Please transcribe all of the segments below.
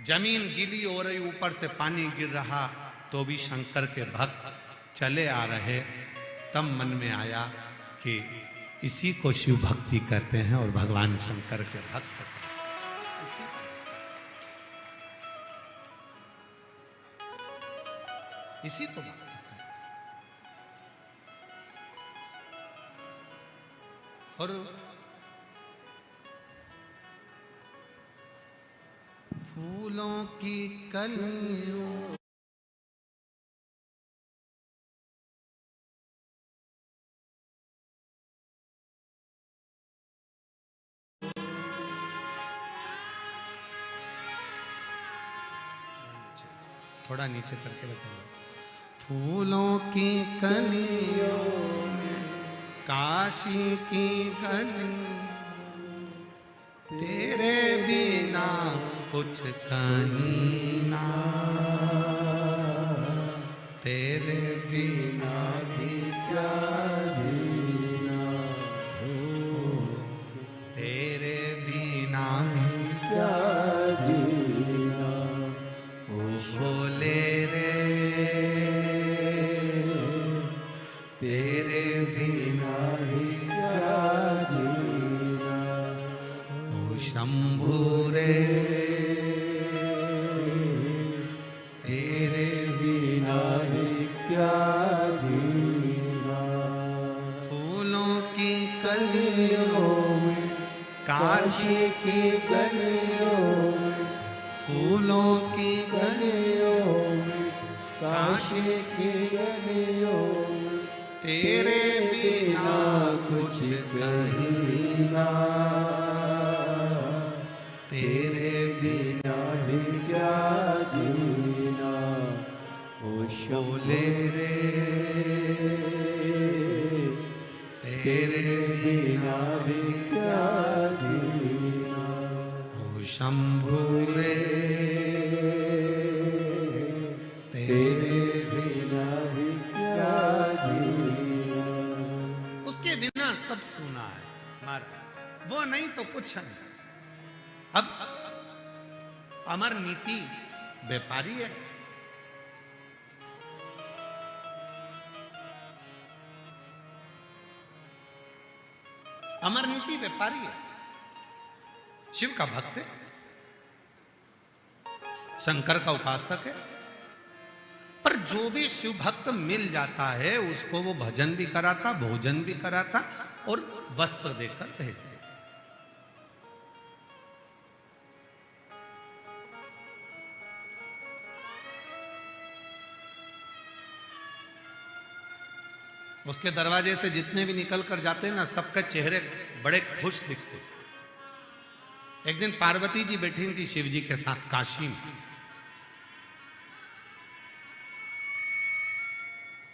जमीन गीली हो रही, ऊपर से पानी गिर रहा, तो भी शंकर के भक्त चले आ रहे। तब मन में आया कि इसी को शिव भक्ति कहते हैं और भगवान शंकर के भक्त इसी को भक्ति कहते हैं। और फूलों की कलियों थोड़ा नीचे करके बताओ। फूलों की कलियों में काशी की गली, तेरे बिना कुछ कहीं ना, तेरे बिना भी क्या जीना हो, तेरे बिना भी क्या जीना हो, बोले रे तेरे बिना भी क्या जीना हो, शंभू रे तेरे बिना भी क्या जीना। फूलों की कलियों में काशी की गलियों में, फूलों की गलियों में काशी की गलियों में, तेरे बिना कुछ कहीं ना, तेरे बिना भी क्या जीना ओ शोले रे, तेरे बिना भी क्या जीना ओ शंभू रे, तेरे बिना भी क्या जीना। उसके बिना सब सुना है, मार वो नहीं तो कुछ नहीं। अब अमर नीति व्यापारी है, अमर नीति व्यापारी है, शिव का भक्त है, शंकर का उपासक है। पर जो भी शिव भक्त मिल जाता है उसको वो भजन भी कराता, भोजन भी कराता और वस्त्र देकर भेज देता। उसके दरवाजे से जितने भी निकल कर जाते हैं ना, सबके चेहरे बड़े खुश दिखते। एक दिन पार्वती जी बैठी थी शिव जी के साथ काशी में,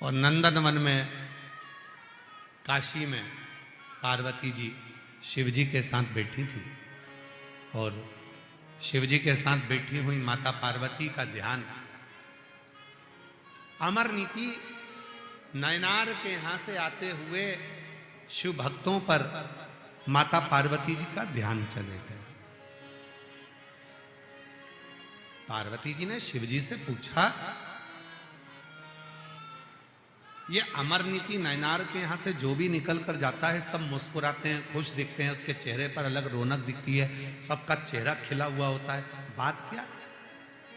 और नंदन वन में काशी में पार्वती जी शिव जी के साथ बैठी थी, और शिव जी के साथ बैठी हुई माता पार्वती का ध्यान अमर नीति नयनार के यहां से आते हुए शिव भक्तों पर माता पार्वती जी का ध्यान चले गए। पार्वती जी ने शिव जी से पूछा, ये अमर नीति नयनार के यहां से जो भी निकल कर जाता है सब मुस्कुराते हैं, खुश दिखते हैं, उसके चेहरे पर अलग रौनक दिखती है, सबका चेहरा खिला हुआ होता है, बात क्या?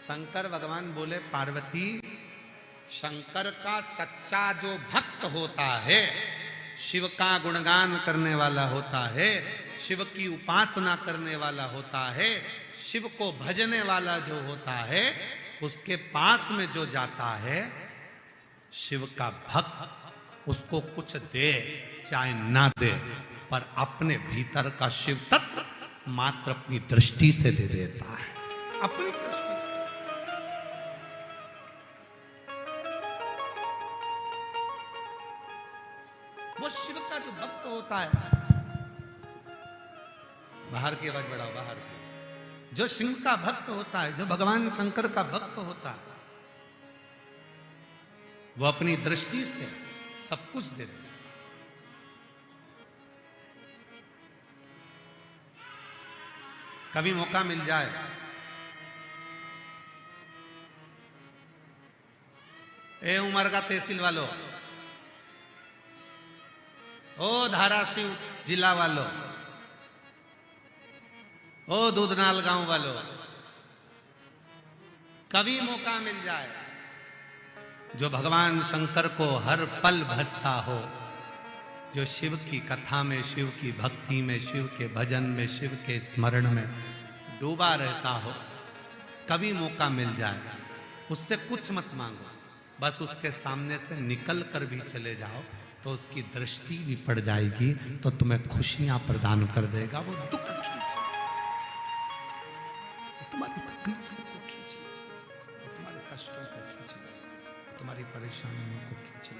शंकर भगवान बोले, पार्वती शंकर का सच्चा जो भक्त होता है, शिव का गुणगान करने वाला होता है, शिव की उपासना करने वाला होता है, शिव को भजने वाला जो होता है, उसके पास में जो जाता है शिव का भक्त उसको कुछ दे चाहे ना दे, पर अपने भीतर का शिव तत्व मात्र अपनी दृष्टि से दे देता है, अपनी दृष्टि। वो शिव का जो भक्त होता है, बाहर की आवाज बढ़ाओ, बाहर की, जो शिव का भक्त होता है, जो भगवान शंकर का भक्त होता है, वो अपनी दृष्टि से सब कुछ दे देता है। कभी मौका मिल जाए ए उमर का तहसील वालों, ओ धाराशिव जिला वालों, ओ दूधनाल गांव वालों, कभी मौका मिल जाए जो भगवान शंकर को हर पल भजता हो, जो शिव की कथा में, शिव की भक्ति में, शिव के भजन में, शिव के स्मरण में डूबा रहता हो, कभी मौका मिल जाए, उससे कुछ मत मांगो, बस उसके सामने से निकल कर भी चले जाओ तो उसकी दृष्टि भी पड़ जाएगी, तो तुम्हें खुशियां प्रदान कर देगा। वो दुख खींचे, तुम्हारी तकलीफों को खींचे, तुम्हारे कष्टों को खींचे, तुम्हारी परेशानियों को खींचे।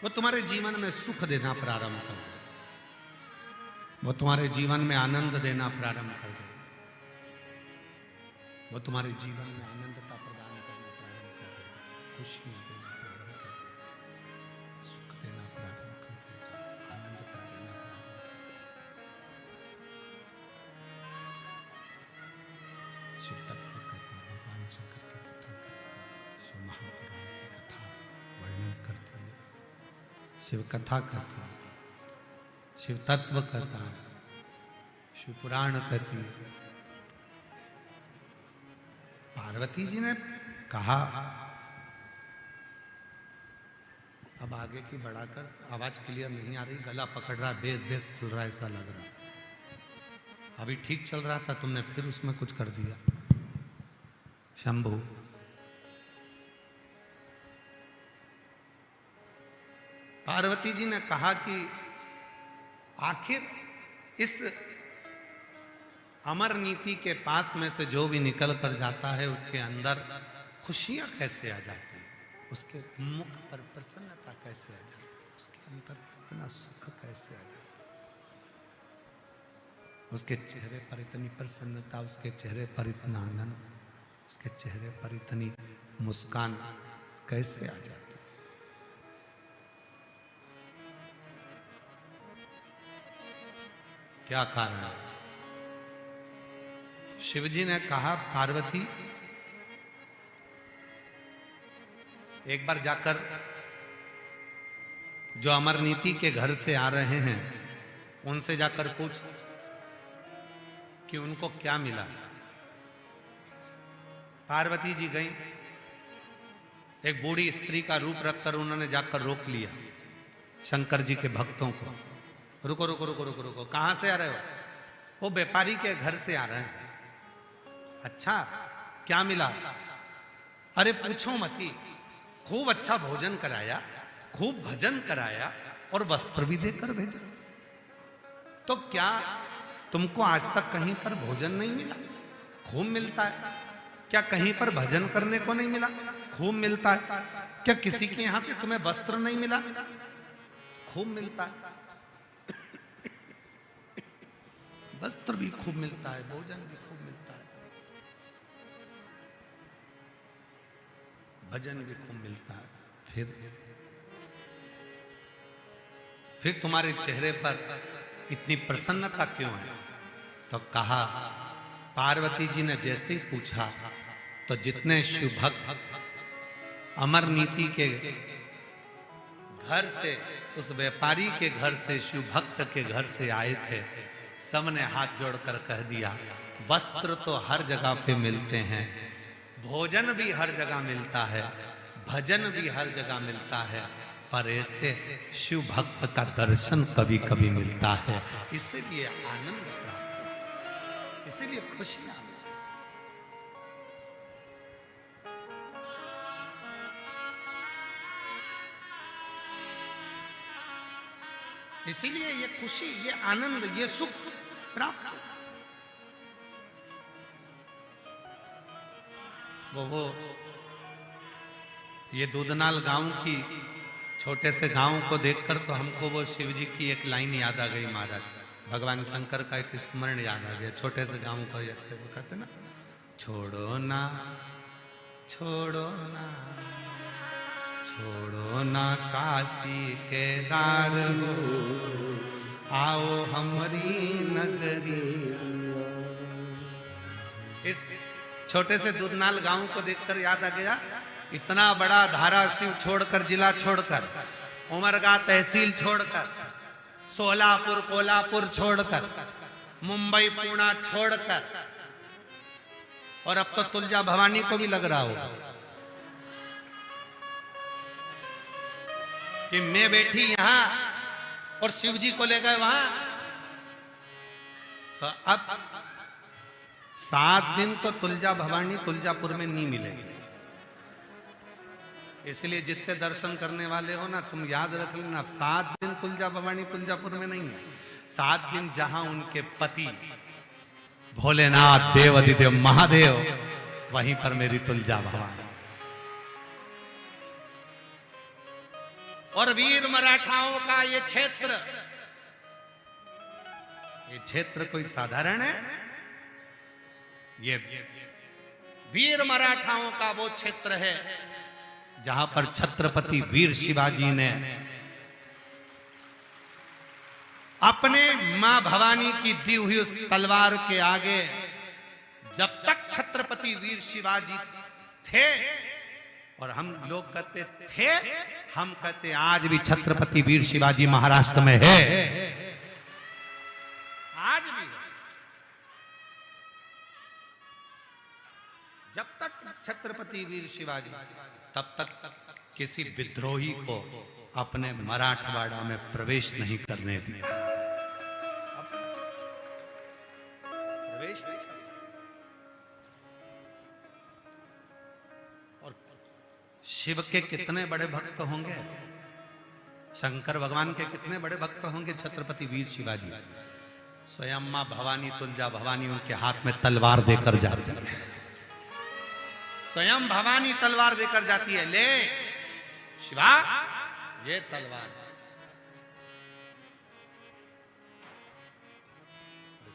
वो तुम्हारे जीवन में सुख देना प्रारंभ कर दे, वो तुम्हारे जीवन में आनंद देना प्रारंभ कर दे, वो तुम्हारे जीवन में आनंदता प्रदान करना प्रारंभ कर देगा, खुशियां देना प्रारंभ कर देगा, सुख देना प्रारंभ कर देगा, आनंदता देना प्रारंभ कर देगा। शिव तत्व कहता, भगवान शंकर की कथा कहता, शिव महापुराण की कथा वर्णन करती है, शिव कथा कहती है, शिव तत्व कहता है, शिव पुराण कहती है। पार्वती जी ने कहा, अब आगे की बढ़ाकर, आवाज क्लियर नहीं आ रही, गला पकड़ रहा, बेस बेस खुल रहा, ऐसा लग रहा है। अभी ठीक चल रहा था, तुमने फिर उसमें कुछ कर दिया। शंभू, पार्वती जी ने कहा कि आखिर इस अमर नीति के पास में से जो भी निकल कर जाता है उसके अंदर खुशियां कैसे आ जाती हैं, उसके मुख पर प्रसन्नता कैसे आ जाती है, उसके अंदर इतना सुख कैसे आ जाता है, उसके चेहरे पर इतनी प्रसन्नता, उसके चेहरे पर इतना आनंद, उसके चेहरे पर इतनी मुस्कान कैसे आ जाती है। क्या कारण है? शिवजी ने कहा, पार्वती एक बार जाकर जो अमर नीति के घर से आ रहे हैं उनसे जाकर पूछ कि उनको क्या मिला। पार्वती जी गई, एक बूढ़ी स्त्री का रूप रखकर उन्होंने जाकर रोक लिया शंकर जी के भक्तों को। रुको रुको रुको रुको रुको, कहां से आ रहे हो? वो व्यापारी के घर से आ रहे हैं। अच्छा, क्या मिला? अरे पूछो मती, खूब अच्छा भोजन कराया, खूब भजन कराया और वस्त्र भी देकर भेजा। तो क्या तुमको आज तक कहीं पर भोजन नहीं मिला? खूब मिलता है। क्या कहीं पर भजन करने को नहीं मिला? खूब मिलता है। क्या किसी के यहां से तुम्हें वस्त्र नहीं मिला? खूब मिलता है। वस्त्र भी खूब मिलता है, भोजन भी खूब मिलता है, भजन भी खूब मिलता है। फिर तुम्हारे चेहरे पर इतनी प्रसन्नता क्यों है? तो कहा, पार्वती जी ने जैसे ही पूछा तो जितने शिव भक्त अमर नीति के घर से, उस व्यापारी के घर से, शिव भक्त के घर से आए थे, सबने हाथ जोड़कर कह दिया, वस्त्र तो हर जगह पे मिलते हैं, भोजन भी हर जगह मिलता है, भजन भी हर जगह मिलता है, पर ऐसे शिव भक्त का दर्शन कभी कभी मिलता है, इसीलिए आनंद प्राप्त होता है, इसीलिए खुशियां। इसीलिए ये खुशी, ये आनंद, ये सुख प्राप्त होता। वो ये दूधनाल गांव की छोटे से गांव को देखकर तो हमको वो शिव जी की एक लाइन याद आ गई महाराज, भगवान शंकर का एक स्मरण याद आ गया। छोटे से गांव को देखते हुए कहते ना, छोड़ो ना छोड़ो ना छोड़ो ना काशी केदार हो, आओ हमारी नगरी। इस छोटे से दुधनाल गांव को देखकर याद आ गया, इतना बड़ा धाराशिव छोड़कर, जिला छोड़कर, उमरगा तहसील छोड़कर, सोलापुर कोल्हापुर छोड़कर, मुंबई पुणे छोड़कर, और अब तो तुलजा भवानी को भी लग रहा होगा कि मैं बैठी यहां और शिव जी को ले गए वहां। तो अब 7 दिन तो तुलजा भवानी तुलजापुर में नहीं मिलेगी। इसलिए जितने दर्शन करने वाले हो ना, तुम याद रख लेना, 7 दिन तुलजा भवानी तुलजापुर में नहीं है। 7 दिन जहां उनके पति भोलेनाथ देव अधिदेव महादेव, वहीं पर मेरी तुलजा भवानी। और वीर मराठाओं का ये क्षेत्र कोई साधारण है? ये वीर मराठाओं का वो क्षेत्र है जहां पर छत्रपति वीर शिवाजी ने अपने मां भवानी की दी हुई उस तलवार के आगे, जब तक छत्रपति वीर शिवाजी थे, और हम लोग कहते थे, हम कहते आज भी छत्रपति वीर शिवाजी महाराष्ट्र में है, आज भी। जब तक छत्रपति वीर शिवाजी, तब तक किसी विद्रोही को अपने मराठवाड़ा में प्रवेश नहीं करने दिया। प्रवेश नहीं। और शिव के कितने बड़े भक्त होंगे, शंकर भगवान के कितने बड़े भक्त होंगे छत्रपति वीर शिवाजी। स्वयं मां भवानी तुलजा भवानी उनके हाथ में तलवार देकर जाती है। स्वयं भवानी तलवार देकर जाती है, ले शिवा ये तलवार।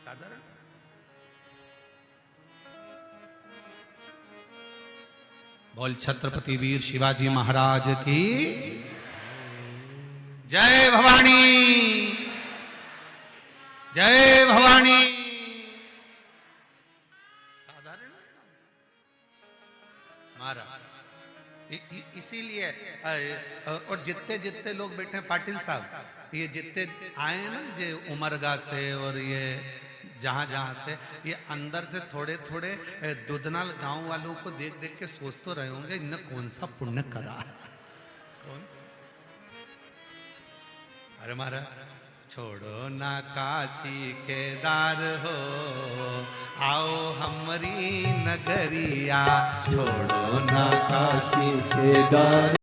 साधारण बोल छत्रपति वीर शिवाजी महाराज की जय भवानी, जय भवानी। साधारण महाराज, इसीलिए और जितने जितने लोग बैठे पाटिल साहब, ये जितने आए ना, जे उमरगा से और ये जहां जहां से, ये अंदर से थोड़े थोड़े दुधनाल गांव वालों को देख देख के सोच तो रहे होंगे, इन्हें कौन सा पुण्य करा है, कौन सा। अरे महाराज, छोड़ो ना काशी केदार हो, आओ हमारी नगरिया, छोड़ो ना काशी केदार।